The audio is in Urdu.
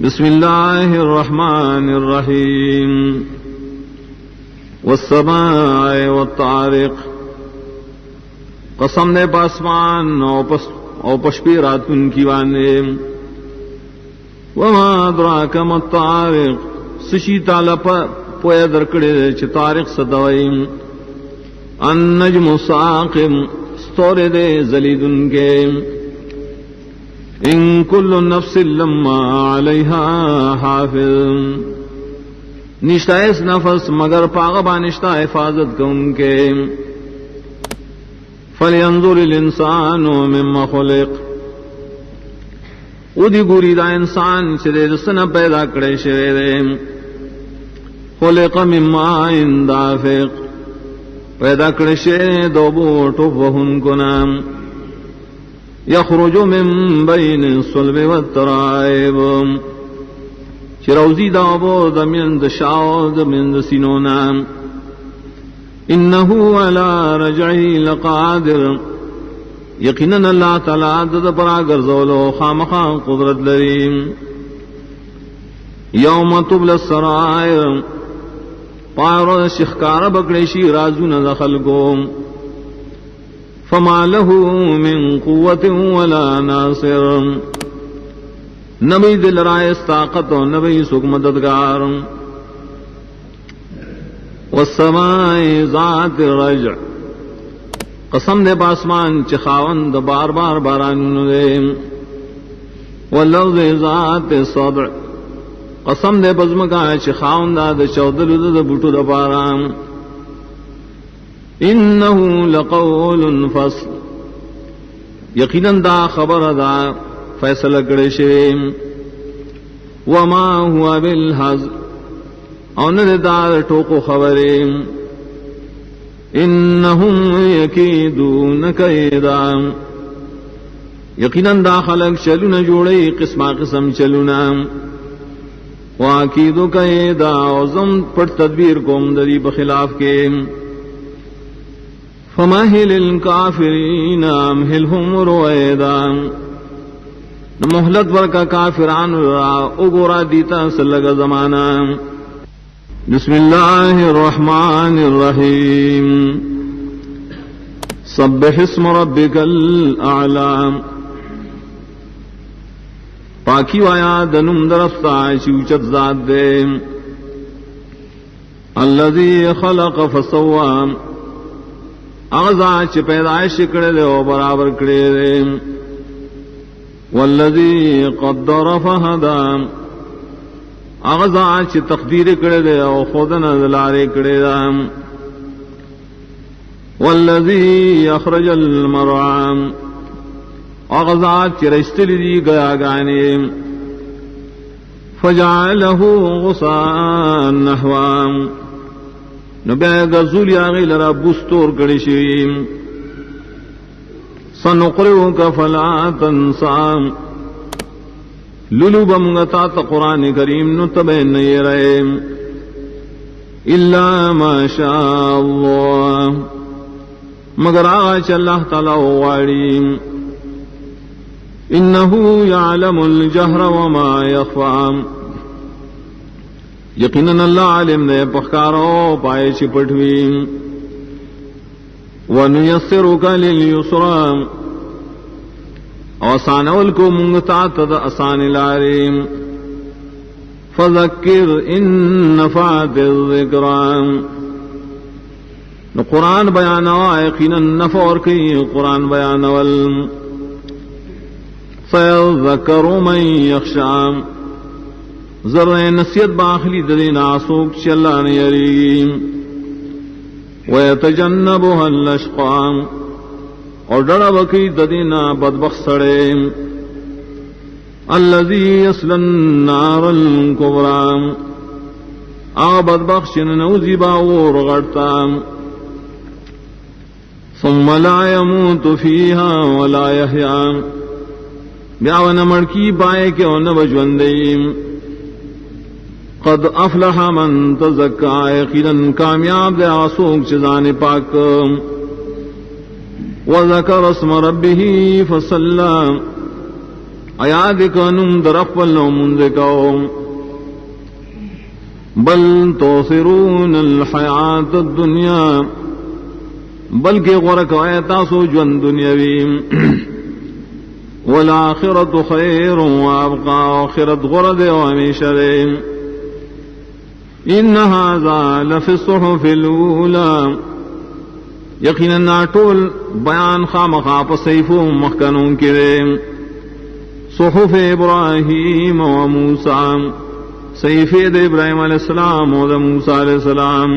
بسم اللہ الرحمن الرحیم والسماء والطارق، قسم دے پاسمان او پشپی راتن کی وانے، وما ادراک ما الطارق، سشی تعالی پویا درکڑے چھ طارق صدوئی، النجم الثاقب، ستورے دے زلیدن کے، ان کل نفس لما علیہا حافظ، نشتا اس نفس مگر پاغبا نشتا حفاظت کا ان کے، فلینظر الانسان مما خلق، ادی گوری دا انسان چلے رسنا پیدا کرے شوے دے، خلق من ماء دافق، پیدا کرے شوے دو بوٹو وہن کو نام، یخرج من بین الصلب والترائب، چروزی دابو دمین دشاو دمین دسینونا، انہو علی رجعی لقادر، یقیناً اللہ تعالیٰ دد پرا گرزولو خامخا قدرت لریم، یوم تبل السرائر، پارو شخکار بکڑیشی رازون دخل کو، فما له من قوت ولا ناصر، نبی دل رائے طاقت و نبی سکھ مددگار، والسماء ذات الرجع، قسم دے پاسمان چخاون دا بار بار باران دے، والارض ذات الصدع، قسم دے بزمکا چخاون دا چودل دا بوٹو دا باران، انہو لقول فصل، یقیناً دا خبر دا فیصلہ کرے شیم، وما ہوا بالحزر، اوند دار ٹوکو خبریم، انہم یکیدون کیدا، یقیناً دا خلق چلونا جوڑے قسمہ قسم چلونا، واکیدو کیدا، وزم پر تدبیر کوم دری بخلاف کے، فمہل الکافرین امہلہم رویدا، محلت ورکا کافران را اگورا دیتا سلگا زمانہ، بسم اللہ الرحمن الرحیم، سبح اسم ربک الاعلی، پاکی وایا دنم درفتا چوچت ذات دے، الذی خلق فسوا، اغزا چ پیدائش کرے دے او برابر کرے دے، والذی قدر فہدا، اغزا چ تقدیر کرے دے او خودن دلارے کرے دا، والذی اخرج المرعى، اغزا چ رشتلی دی گیا گانے، فجعلہ غصاء نحوا، نبی گزولی آغی لرا بستور کڑی شویم، سنقرئک فلا تنسا، لولو بمگتا تا قرآن کریم نتبین نہیں رہے، الا ما شاء اللہ، مگر آغا چا اللہ تعالی واریم، انہو یعلم الجہر وما یخفام، یقیناً اللہ عالم دے پخکارو پائے چپٹویم، وَنُيَسِّرُكَ لِلْيُسْرَى، آسانول کو منگتا تد آسان لاریم، فَذَكِّرْ إِن نَفَعَتِ الذِّكْرَى، قرآن بیانوا یقیناً نفع اور کی قرآن بیانول، فَيَذَّكَّرُ مَن يَخْشَىٰ، ذرہ نصیحت باخلی ددین آسوک چ اللہ نے یریم، ویتجنبها الاشقى، اور ڈرا بکی ددینا بدبخت سڑے، الذی یصلی النار الکبری، آ بدبخت نوزی باور غڑتا، ثم لا يموت فيها ولا يحيا، بیاون مڑکی پائے کہ ان بجوندیم، قد افلح من تزکا، یقیناً کامیاب دے آسوک چیزان پاک، وذکر اسم ربہ فصلی، ایاد کنم درفل منذکو بل توثرون الحیات الدنیا بلکہ غرق ایتاسو جون دنیاوی والآخرت خیر وابقا آخرت غرد وہمیشہ دے ان ھذا لفی الصحف الاولی یقینا ناٹول بیان خامخا پسیفو مخکنوں کی دے صحف ابراہیم و موسیٰ صحیفے دے ابراہیم علیہ السلام و موسیٰ علیہ السلام